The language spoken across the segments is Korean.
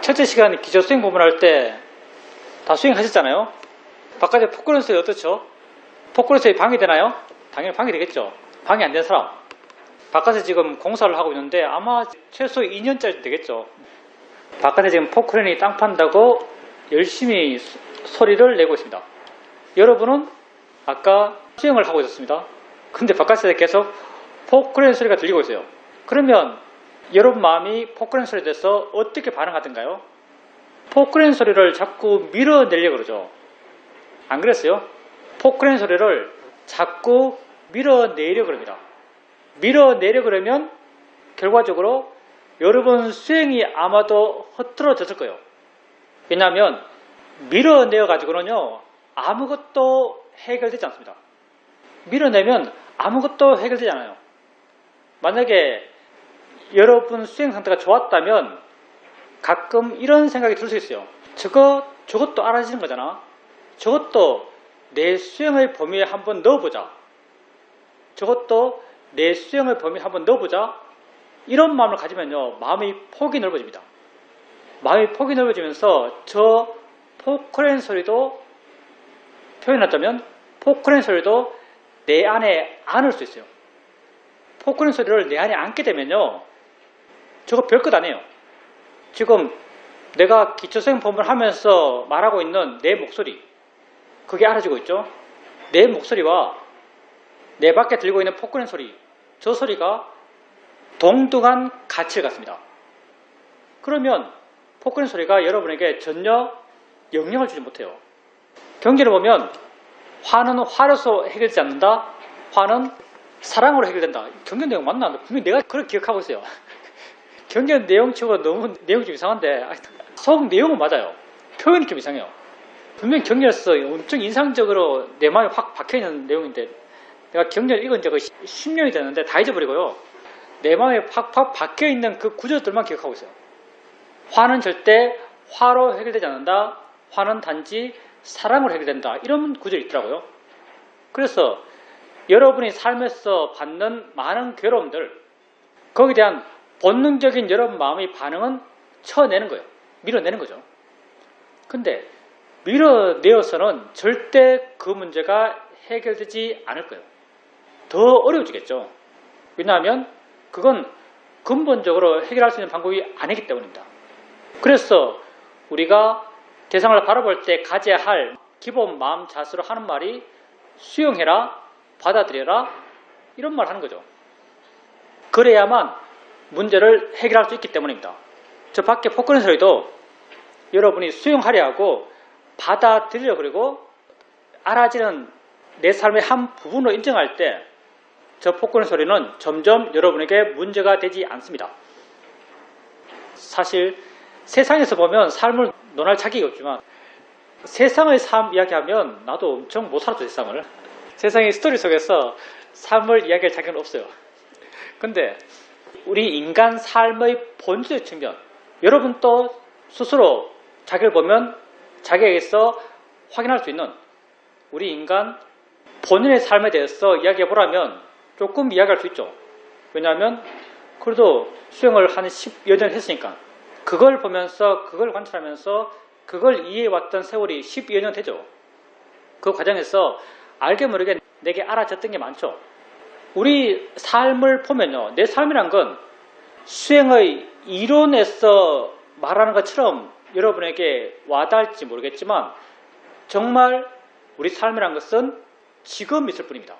첫째 시간 기초 수행 부분할 때 다 수행하셨잖아요. 바깥에 포크런 소리 어떻죠? 포크런 소리 방해되나요? 당연히 방해되겠죠. 방해 안 되는 사람. 바깥에 지금 공사를 하고 있는데 아마 최소 2년짜리 되겠죠. 바깥에 지금 포크런이 땅 판다고 열심히 소리를 내고 있습니다. 여러분은 아까 수행을 하고 있었습니다. 근데 바깥에서 계속 포크런 소리가 들리고 있어요. 그러면 여러분 마음이 포크런 소리에 대해서 어떻게 반응하던가요? 포크런 소리를 자꾸 밀어내려고 그러죠. 안 그랬어요? 포크런 소리를 자꾸 밀어내려고 그럽니다. 밀어내려고 그러면 결과적으로 여러분 수행이 아마도 흐트러졌을 거예요. 왜냐하면 밀어내어 가지고는요 아무것도 해결되지 않습니다. 밀어내면 아무것도 해결되지 않아요. 만약에 여러분 수행 상태가 좋았다면 가끔 이런 생각이 들 수 있어요. 저것도 알아지는 거잖아. 저것도 내 수행의 범위에 한번 넣어보자. 저것도 내 수행의 범위에 한번 넣어보자. 이런 마음을 가지면요 마음의 폭이 넓어집니다. 마음의 폭이 넓어지면서 저 포크런 소리도 표현하자면 포크런 소리도 내 안에 안을 수 있어요. 포크런 소리를 내 안에 안게 되면요 저거 별것 아니에요. 지금 내가 기초수행 법문을 하면서 말하고 있는 내 목소리 그게 알아지고 있죠. 내 목소리와 내 밖에 들고 있는 포크런 소리 저 소리가 동등한 가치를 갖습니다. 그러면 포크런 소리가 여러분에게 전혀 영향을 주지 못해요. 경전을 보면 화는 화로서 해결되지 않는다. 화는 사랑으로 해결된다. 경전 내용 맞나? 분명히 내가 그렇게 기억하고 있어요. 경전 내용치고 너무 내용이 좀 이상한데 속 내용은 맞아요. 표현이 좀 이상해요. 분명히 경전에서 엄청 인상적으로 내 마음에 확 박혀있는 내용인데 내가 경전을 읽은 지가 10년이 됐는데 다 잊어버리고요. 내 마음에 팍팍 박혀있는 그 구절들만 기억하고 있어요. 화는 절대 화로 해결되지 않는다. 화는 단지 사랑으로 해결된다. 이런 구절이 있더라고요. 그래서 여러분이 삶에서 받는 많은 괴로움들 거기에 대한 본능적인 여러분 마음의 반응은 쳐내는 거예요. 밀어내는 거죠. 근데 밀어내어서는 절대 그 문제가 해결되지 않을 거예요. 더 어려워지겠죠. 왜냐하면 그건 근본적으로 해결할 수 있는 방법이 아니기 때문입니다. 그래서 우리가 대상을 바라볼 때 가져야 할 기본 마음 자세로 하는 말이 수용해라, 받아들여라 이런 말 하는 거죠. 그래야만 문제를 해결할 수 있기 때문입니다. 저 밖에 포크런 소리도 여러분이 수용하려 하고 받아들이려 그리고 알아지는 내 삶의 한 부분으로 인정할 때 저 포크런 소리는 점점 여러분에게 문제가 되지 않습니다. 사실 세상에서 보면 삶을 논할 자격이 없지만 세상의 삶 이야기하면 나도 엄청 못 살았죠. 세상의 스토리 속에서 삶을 이야기할 자격은 없어요. 근데 우리 인간 삶의 본질의 측면 여러분도 스스로 자기를 보면 자기에게서 확인할 수 있는 우리 인간 본인의 삶에 대해서 이야기해보라면 조금 이야기할 수 있죠. 왜냐하면 그래도 수행을 한 10여 년 했으니까 그걸 보면서 그걸 관찰하면서 그걸 이해해왔던 세월이 12여 년 되죠. 그 과정에서 알게 모르게 내게 알아졌던 게 많죠. 우리 삶을 보면요. 내 삶이란 건 수행의 이론에서 말하는 것처럼 여러분에게 와닿을지 모르겠지만 정말 우리 삶이란 것은 지금 있을 뿐입니다.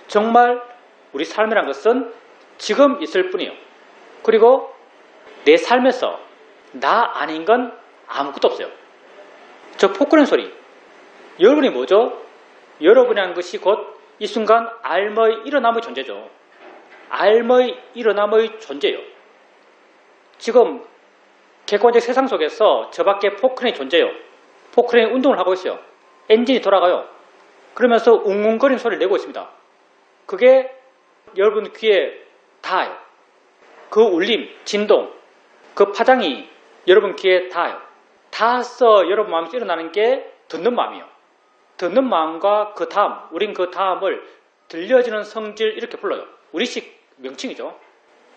정말 우리 삶이란 것은 지금 있을 뿐이에요. 그리고 내 삶에서 나 아닌 건 아무것도 없어요. 저 포크런 소리 여러분이 뭐죠? 여러분이 한 것이 곧 이 순간 알머의 일어남의 존재죠. 알머의 일어남의 존재예요. 지금 객관적 세상 속에서 저 밖에 포크런이 존재해요. 포크런이 운동을 하고 있어요. 엔진이 돌아가요. 그러면서 웅웅거리는 소리를 내고 있습니다. 그게 여러분 귀에 닿아요. 그 울림, 진동, 그 파장이 여러분 귀에 닿아요. 닿아서 여러분 마음에서 일어나는 게 듣는 마음이에요. 듣는 마음과 그 다음, 우린 그 다음을 들려지는 성질 이렇게 불러요. 우리식 명칭이죠.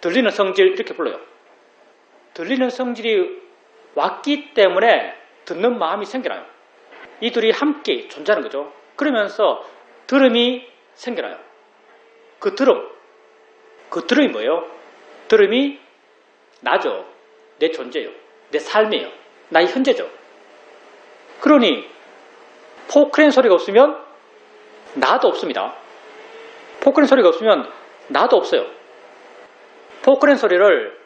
들리는 성질 이렇게 불러요. 들리는 성질이 왔기 때문에 듣는 마음이 생겨나요. 이 둘이 함께 존재하는 거죠. 그러면서 들음이 생겨나요. 그 들음이 뭐예요? 들음이 나죠. 내 존재예요. 내 삶이에요. 나의 현재죠. 그러니 포크레인 소리가 없으면 나도 없습니다. 포크레인 소리가 없으면 나도 없어요. 포크레인 소리를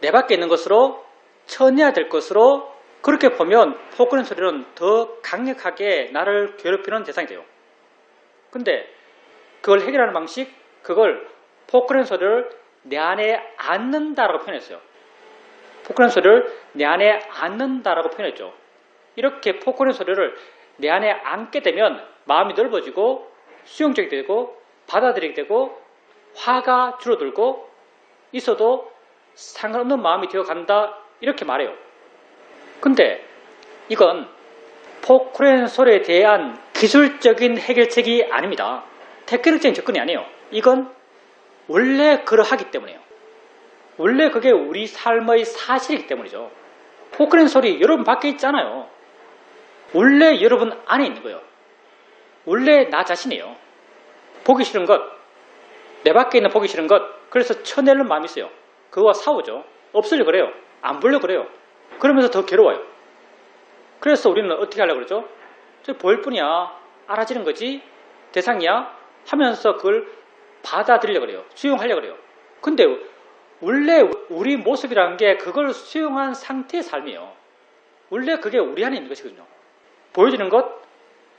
내 밖에 있는 것으로 쳐내야 될 것으로 그렇게 보면 포크레인 소리는 더 강력하게 나를 괴롭히는 대상이 돼요. 근데 그걸 해결하는 방식, 그걸 포크레인 소리를 내 안에 안는다라고 표현했어요. 포크레인 소리를 내 안에 안는다라고 표현했죠. 이렇게 포크레인 소리를 내 안에 안게 되면 마음이 넓어지고 수용적이 되고 받아들이게 되고 화가 줄어들고 있어도 상관없는 마음이 되어간다 이렇게 말해요. 근데 이건 포크레인 소리에 대한 기술적인 해결책이 아닙니다. 테크닉적인 접근이 아니에요. 이건 원래 그러하기 때문이에요. 원래 그게 우리 삶의 사실이기 때문이죠. 포크레인 소리 여러분 밖에 있잖아요. 원래 여러분 안에 있는 거예요. 원래 나 자신이에요. 보기 싫은 것, 내 밖에 있는 보기 싫은 것, 그래서 쳐내는 마음이 있어요. 그거와 싸우죠. 없으려고 그래요. 안 보려고 그래요. 그러면서 더 괴로워요. 그래서 우리는 어떻게 하려고 그러죠? 저 보일 뿐이야. 알아지는 거지. 대상이야. 하면서 그걸 받아들이려고 그래요. 수용하려고 그래요. 근데 원래 우리 모습이라는 게 그걸 수용한 상태의 삶이에요. 원래 그게 우리 안에 있는 것이거든요. 보여지는 것,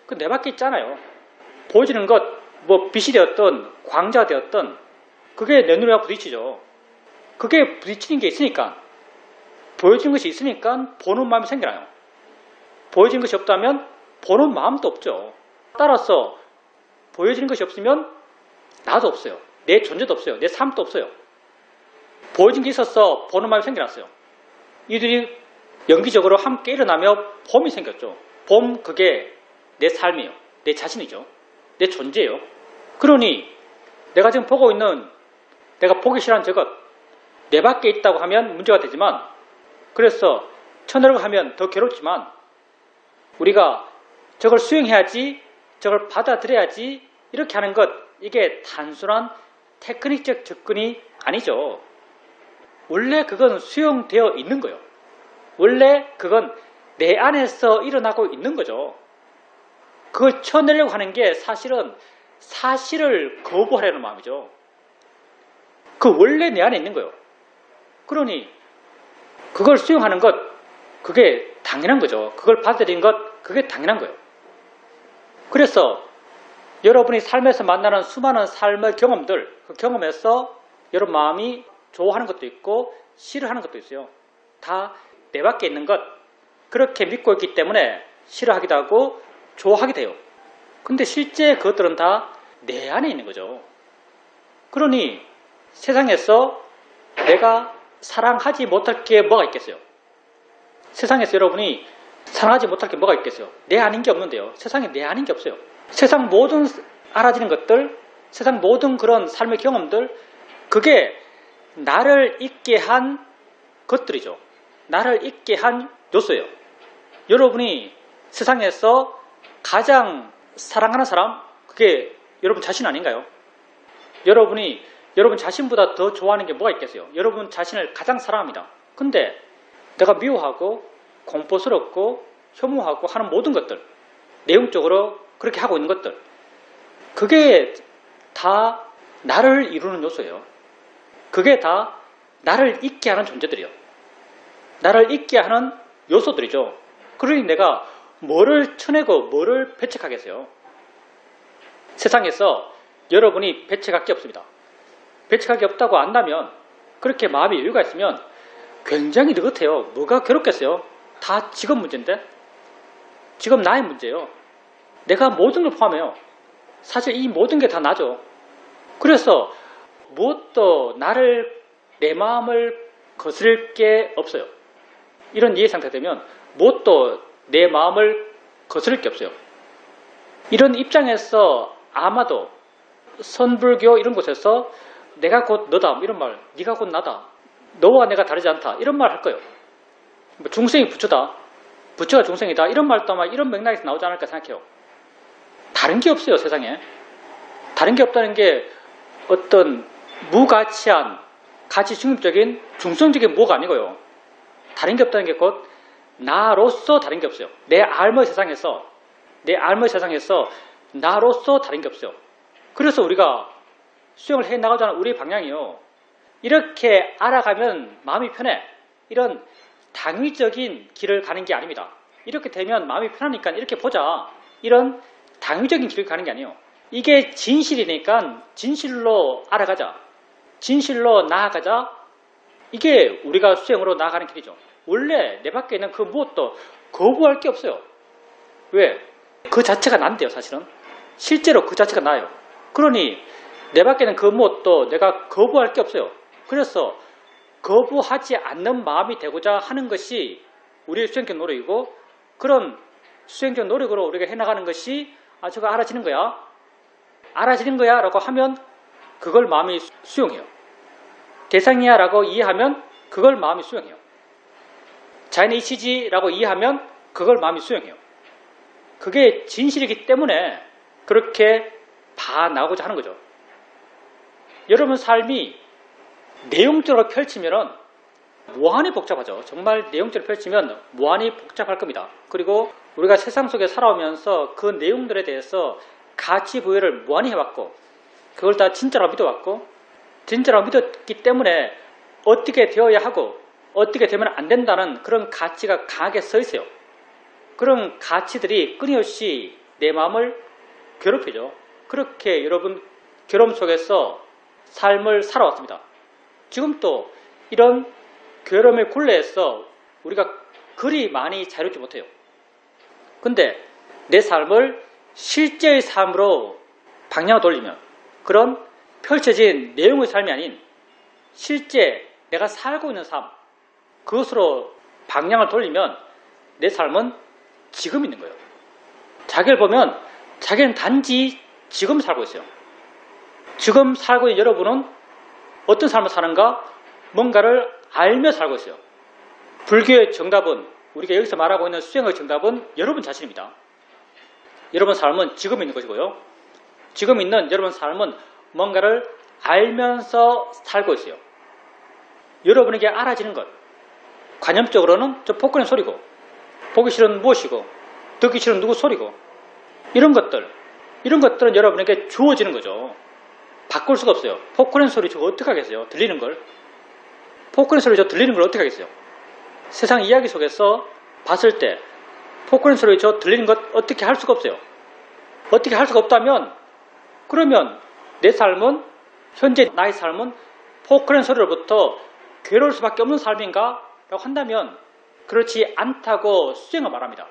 그 내 밖에 있잖아요. 보여지는 것, 뭐 빛이 되었던 광자가 되었던 그게 내 눈에 부딪히죠. 그게 부딪히는 게 있으니까, 보여지는 것이 있으니까 보는 마음이 생겨나요. 보여지는 것이 없다면 보는 마음도 없죠. 따라서 보여지는 것이 없으면 나도 없어요. 내 존재도 없어요. 내 삶도 없어요. 보여진 게 있어서 보는 마음이 생겨났어요. 이들이 연기적으로 함께 일어나며 봄이 생겼죠. 봄, 그게 내 삶이에요. 내 자신이죠. 내 존재예요. 그러니 내가 지금 보고 있는, 내가 보기 싫어하는 저것, 내 밖에 있다고 하면 문제가 되지만, 그래서 쳐내려고 하면 더 괴롭지만, 우리가 저걸 수용해야지, 저걸 받아들여야지 이렇게 하는 것, 이게 단순한 테크닉적 접근이 아니죠. 원래 그건 수용되어 있는 거예요. 원래 그건 내 안에서 일어나고 있는 거죠. 그걸 쳐내려고 하는 게 사실은 사실을 거부하려는 마음이죠. 그 원래 내 안에 있는 거예요. 그러니 그걸 수용하는 것, 그게 당연한 거죠. 그걸 받아들이는 것, 그게 당연한 거예요. 그래서 여러분이 삶에서 만나는 수많은 삶의 경험들, 그 경험에서 여러분 마음이 좋아하는 것도 있고 싫어하는 것도 있어요. 다 내 밖에 있는 것, 그렇게 믿고 있기 때문에 싫어하기도 하고 좋아하게 돼요. 근데 실제 그것들은 다 내 안에 있는 거죠. 그러니 세상에서 내가 사랑하지 못할 게 뭐가 있겠어요? 세상에서 여러분이 사랑하지 못할 게 뭐가 있겠어요? 내 아닌 게 없는데요. 세상에 내 아닌 게 없어요. 세상 모든 알아지는 것들, 세상 모든 그런 삶의 경험들, 그게 나를 있게 한 것들이죠. 나를 있게 한 요소예요. 여러분이 세상에서 가장 사랑하는 사람, 그게 여러분 자신 아닌가요? 여러분이 여러분 자신보다 더 좋아하는 게 뭐가 있겠어요? 여러분 자신을 가장 사랑합니다. 근데 내가 미워하고 공포스럽고 혐오하고 하는 모든 것들, 내용적으로 그렇게 하고 있는 것들, 그게 다 나를 이루는 요소예요. 그게 다 나를 있게 하는 존재들이에요. 나를 있게 하는 요소들이죠. 그러니 내가 뭐를 쳐내고 뭐를 배척하겠어요? 세상에서 여러분이 배척할 게 없습니다. 배척할 게 없다고 안다면, 그렇게 마음의 여유가 있으면 굉장히 느긋해요. 뭐가 괴롭겠어요? 다 지금 문제인데? 지금 나의 문제예요. 내가 모든 걸 포함해요. 사실 이 모든 게 다 나죠. 그래서 무엇도 내 마음을 거스릴 게 없어요. 이런 이해 상태 되면 무엇도 내 마음을 거스릴 게 없어요. 이런 입장에서 아마도 선불교 이런 곳에서 내가 곧 너다 이런 말, 네가 곧 나다, 너와 내가 다르지 않다 이런 말 할 거예요. 뭐 중생이 부처다, 부처가 중생이다, 이런 말도 아마 이런 맥락에서 나오지 않을까 생각해요. 다른 게 없어요, 세상에. 다른 게 없다는 게 어떤 무가치한 가치 중립적인 중성적인 무가 아니고요. 다른 게 없다는 게 곧 나로서 다른 게 없어요. 내 알의 세상에서 나로서 다른 게 없어요. 그래서 우리가 수행을 해 나가자는 우리의 방향이요. 이렇게 알아가면 마음이 편해. 이런 당위적인 길을 가는 게 아닙니다. 이렇게 되면 마음이 편하니까 이렇게 보자. 이런 당위적인 길을 가는 게 아니에요. 이게 진실이니까 진실로 알아가자. 진실로 나아가자. 이게 우리가 수행으로 나아가는 길이죠. 원래 내 밖에 있는 그 무엇도 거부할 게 없어요. 왜? 그 자체가 난데요, 사실은. 실제로 그 자체가 나요. 그러니 내 밖에 있는 그 무엇도 내가 거부할 게 없어요. 그래서 거부하지 않는 마음이 되고자 하는 것이 우리의 수행적 노력이고, 그런 수행적 노력으로 우리가 해나가는 것이 저거 알아지는 거야. 알아지는 거야 라고 하면 그걸 마음이 수용해요. 대상이야 라고 이해하면 그걸 마음이 수용해요. 자연의 이치지라고 이해하면 그걸 마음이 수용해요. 그게 진실이기 때문에 그렇게 봐나가고자 하는 거죠. 여러분 삶이 내용적으로 펼치면 무한히 복잡하죠. 정말 내용적으로 펼치면 무한히 복잡할 겁니다. 그리고 우리가 세상 속에 살아오면서 그 내용들에 대해서 가치 부여를 무한히 해왔고, 그걸 다 진짜라고 믿어왔고, 진짜라고 믿었기 때문에 어떻게 되어야 하고 어떻게 되면 안 된다는 그런 가치가 강하게 서 있어요. 그런 가치들이 끊임없이 내 마음을 괴롭히죠. 그렇게 여러분 괴로움 속에서 삶을 살아왔습니다. 지금 또 이런 괴로움의 굴레에서 우리가 그리 많이 자유롭지 못해요. 근데 내 삶을 실제의 삶으로 방향을 돌리면, 그런 펼쳐진 내용의 삶이 아닌 실제 내가 살고 있는 삶, 그것으로 방향을 돌리면 내 삶은 지금 있는 거예요. 자기를 보면 자기는 단지 지금 살고 있어요. 지금 살고 있는 여러분은 어떤 삶을 사는가? 뭔가를 알며 살고 있어요. 불교의 정답은, 우리가 여기서 말하고 있는 수행의 정답은 여러분 자신입니다. 여러분 삶은 지금 있는 것이고요. 지금 있는 여러분 삶은 뭔가를 알면서 살고 있어요. 여러분에게 알아지는 것, 관념적으로는 저 포크는 소리고, 보기 싫은 무엇이고, 듣기 싫은 누구 소리고, 이런 것들은 여러분에게 주어지는 거죠. 바꿀 수가 없어요. 포크는 소리 저거 어떻게 하겠어요? 들리는 걸. 포크는 소리 저 들리는 걸 어떻게 하겠어요? 세상 이야기 속에서 봤을 때 포크는 소리 저 들리는 것 어떻게 할 수가 없어요. 어떻게 할 수가 없다면, 그러면 내 삶은, 현재 나의 삶은 포크는 소리로부터 괴로울 수밖에 없는 삶인가? 라고 한다면 그렇지 않다고 수행을 말합니다.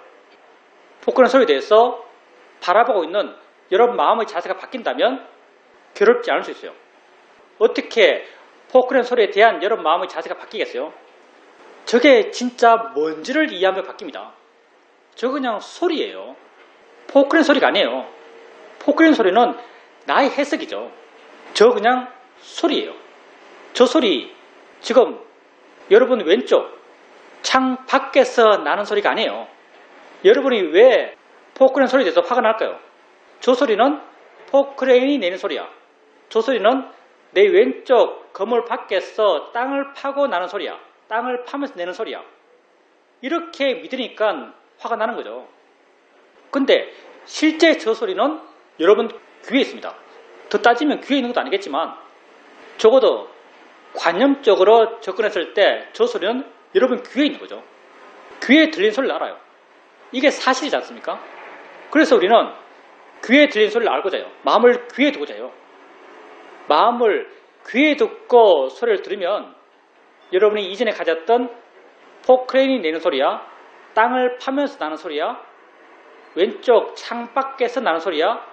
포크는 소리에 대해서 바라보고 있는 여러분 마음의 자세가 바뀐다면 괴롭지 않을 수 있어요. 어떻게 포크는 소리에 대한 여러분 마음의 자세가 바뀌겠어요? 저게 진짜 뭔지를 이해하면 바뀝니다. 저 그냥 소리예요. 포크는 소리가 아니에요. 포크는 소리는 나의 해석이죠. 저 그냥 소리예요. 저 소리, 지금 여러분 왼쪽 창 밖에서 나는 소리가 아니에요. 여러분이 왜 포크레인 소리에 대해서 화가 날까요? 저 소리는 포크레인이 내는 소리야. 저 소리는 내 왼쪽 건물 밖에서 땅을 파고 나는 소리야. 땅을 파면서 내는 소리야. 이렇게 믿으니까 화가 나는 거죠. 근데 실제 저 소리는 여러분 귀에 있습니다. 더 따지면 귀에 있는 것도 아니겠지만 적어도 관념적으로 접근했을 때 저 소리는 여러분 귀에 있는 거죠. 귀에 들리는 소리를 알아요. 이게 사실이지 않습니까? 그래서 우리는 귀에 들리는 소리를 알고 자요. 마음을 귀에 두고 자요. 마음을 귀에 듣고 소리를 들으면 여러분이 이전에 가졌던 포크레인이 내는 소리야, 땅을 파면서 나는 소리야, 왼쪽 창밖에서 나는 소리야,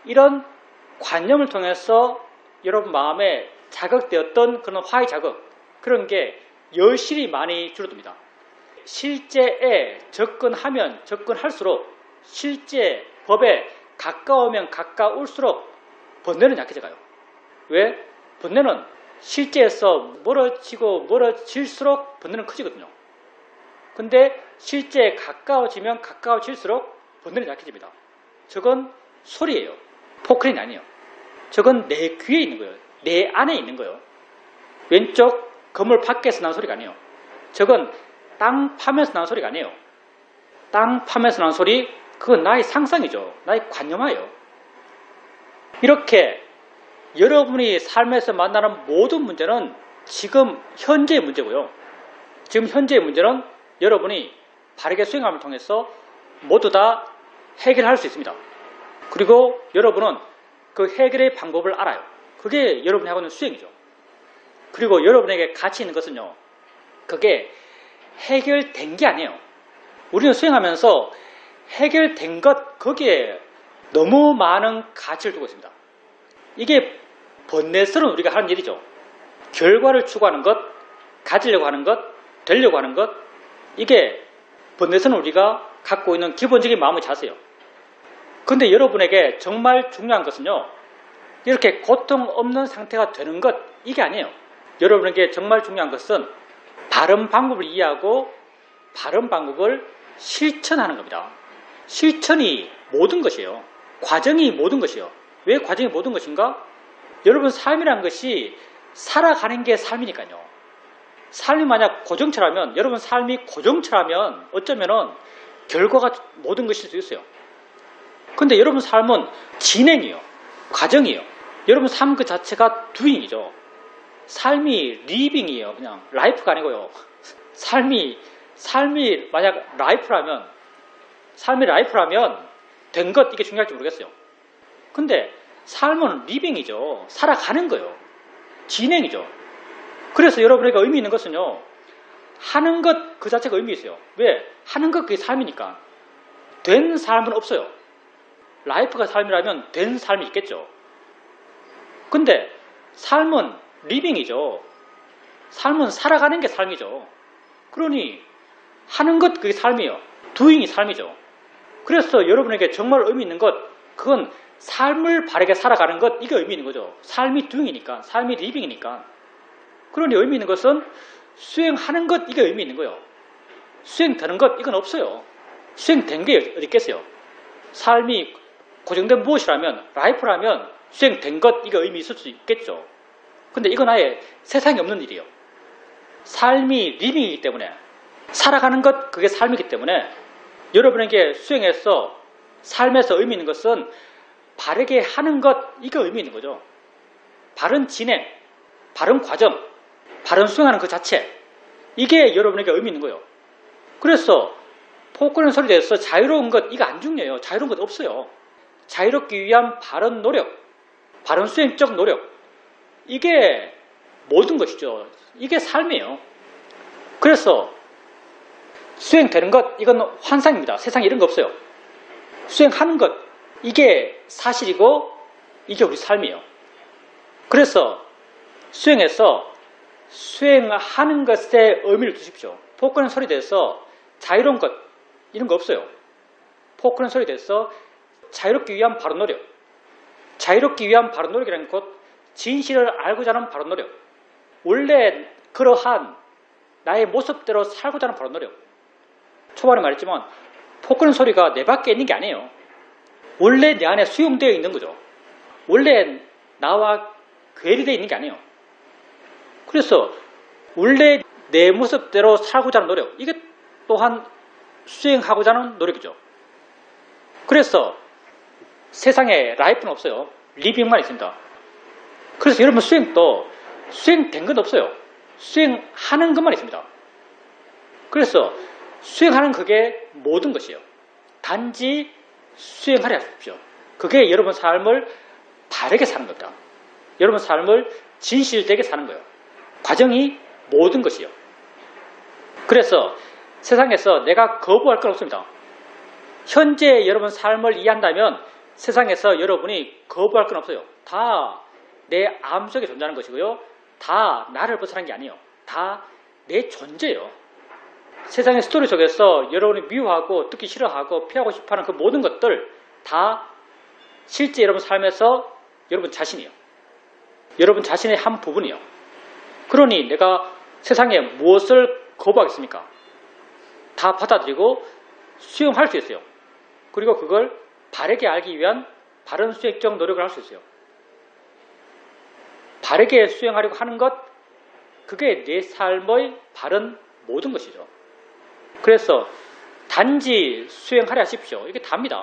이런 관념을 통해서 여러분 마음에 자극되었던 그런 화의 자극, 그런 게 여실히 많이 줄어듭니다. 실제에 접근하면 접근할수록, 실제 법에 가까우면 가까울수록 번뇌는 약해져가요. 왜? 번뇌는 실제에서 멀어지고 멀어질수록 번뇌는 커지거든요. 근데 실제 가까워지면 가까워질수록 번뇌는 약해집니다. 저건 소리예요. 포크레인이 아니에요. 저건 내 귀에 있는 거예요. 내 안에 있는 거예요. 왼쪽 건물 밖에서 나는 소리가 아니에요. 저건 땅 파면서 나는 소리가 아니에요. 땅 파면서 나는 소리, 그건 나의 상상이죠. 나의 관념화예요. 이렇게 여러분이 삶에서 만나는 모든 문제는 지금 현재의 문제고요. 지금 현재의 문제는 여러분이 바르게 수행함을 통해서 모두 다 해결할 수 있습니다. 그리고 여러분은 그 해결의 방법을 알아요. 그게 여러분이 하고 있는 수행이죠. 그리고 여러분에게 가치 있는 것은요, 그게 해결된 게 아니에요. 우리는 수행하면서 해결된 것, 거기에 너무 많은 가치를 두고 있습니다. 이게 번뇌스러운 우리가 하는 일이죠. 결과를 추구하는 것, 가지려고 하는 것, 되려고 하는 것, 이게 번뇌스러운 우리가 갖고 있는 기본적인 마음의 자세예요. 그런데 여러분에게 정말 중요한 것은요, 이렇게 고통 없는 상태가 되는 것, 이게 아니에요. 여러분에게 정말 중요한 것은 바른 방법을 이해하고 바른 방법을 실천하는 겁니다. 실천이 모든 것이에요. 과정이 모든 것이에요. 왜 과정이 모든 것인가? 여러분 삶이란 것이 살아가는 게 삶이니까요. 삶이 만약 고정체라면, 여러분 삶이 고정체라면 어쩌면은 결과가 모든 것일 수 있어요. 근데 여러분 삶은 진행이에요. 과정이에요. 여러분 삶 그 자체가 doing이죠. 삶이 리빙이에요. 그냥 라이프가 아니고요. 삶이 만약 라이프라면, 삶이 라이프라면 된 것, 이게 중요할지 모르겠어요. 근데 삶은 리빙이죠. 살아가는 거예요. 진행이죠. 그래서 여러분에게 의미 있는 것은요, 하는 것 그 자체가 의미 있어요. 왜? 하는 것 그게 삶이니까. 된 삶은 없어요. 라이프가 삶이라면 된 삶이 있겠죠. 근데 삶은 리빙이죠. 삶은 살아가는 게 삶이죠. 그러니 하는 것 그게 삶이에요. doing이 삶이죠. 그래서 여러분에게 정말 의미 있는 것, 그건 삶을 바르게 살아가는 것, 이게 의미 있는 거죠. 삶이 doing이니까, 삶이 living이니까. 그러니 의미 있는 것은 수행하는 것, 이게 의미 있는 거예요. 수행되는 것, 이건 없어요. 수행된 게 어디 있겠어요. 삶이 고정된 무엇이라면, 라이프라면 수행된 것, 이게 의미 있을 수 있겠죠. 근데 이건 아예 세상에 없는 일이에요. 삶이 리빙이기 때문에, 살아가는 것, 그게 삶이기 때문에 여러분에게 수행해서 삶에서 의미 있는 것은 바르게 하는 것, 이게 의미 있는 거죠. 바른 진행, 바른 과정, 바른 수행하는 그 자체, 이게 여러분에게 의미 있는 거예요. 그래서 포크레인 소리에 대해서 자유로운 것, 이거 안 중요해요. 자유로운 것 없어요. 자유롭기 위한 바른 노력, 바른 수행적 노력, 이게 모든 것이죠. 이게 삶이에요. 그래서 수행되는 것, 이건 환상입니다. 세상에 이런 거 없어요. 수행하는 것, 이게 사실이고 이게 우리 삶이에요. 그래서 수행해서 수행하는 것에 의미를 두십시오. 포크레인 소리에 대해서 자유로운 것, 이런 거 없어요. 포크레인 소리에 대해서 자유롭기 위한 바른 노력, 자유롭기 위한 바른 노력이라는 것, 진실을 알고자 하는 바른 노력, 원래 그러한 나의 모습대로 살고자 하는 바른 노력. 초반에 말했지만 포크레인 소리가 내 밖에 있는 게 아니에요. 원래 내 안에 수용되어 있는 거죠. 원래 나와 괴리되어 있는 게 아니에요. 그래서 원래 내 모습대로 살고자 하는 노력, 이게 또한 수행하고자 하는 노력이죠. 그래서 세상에 라이프는 없어요. 리빙만 있습니다. 그래서 여러분 수행도 수행된 건 없어요. 수행하는 것만 있습니다. 그래서 수행하는 그게 모든 것이에요. 단지 수행하려 하십시오. 그게 여러분 삶을 바르게 사는 겁니다. 여러분 삶을 진실되게 사는 거예요. 과정이 모든 것이에요. 그래서 세상에서 내가 거부할 건 없습니다. 현재 여러분 삶을 이해한다면 세상에서 여러분이 거부할 건 없어요. 다 내 암속에 존재하는 것이고요. 다 나를 벗어난 게 아니에요. 다 내 존재예요. 세상의 스토리 속에서 여러분이 미워하고 듣기 싫어하고 피하고 싶어하는 그 모든 것들 다 실제 여러분 삶에서 여러분 자신이에요. 여러분 자신의 한 부분이에요. 그러니 내가 세상에 무엇을 거부하겠습니까? 다 받아들이고 수용할 수 있어요. 그리고 그걸 바르게 알기 위한 바른 수행적 노력을 할 수 있어요. 바르게 수행하려고 하는 것, 그게 내 삶의 바른 모든 것이죠. 그래서 단지 수행하려 하십시오. 이게 답니다.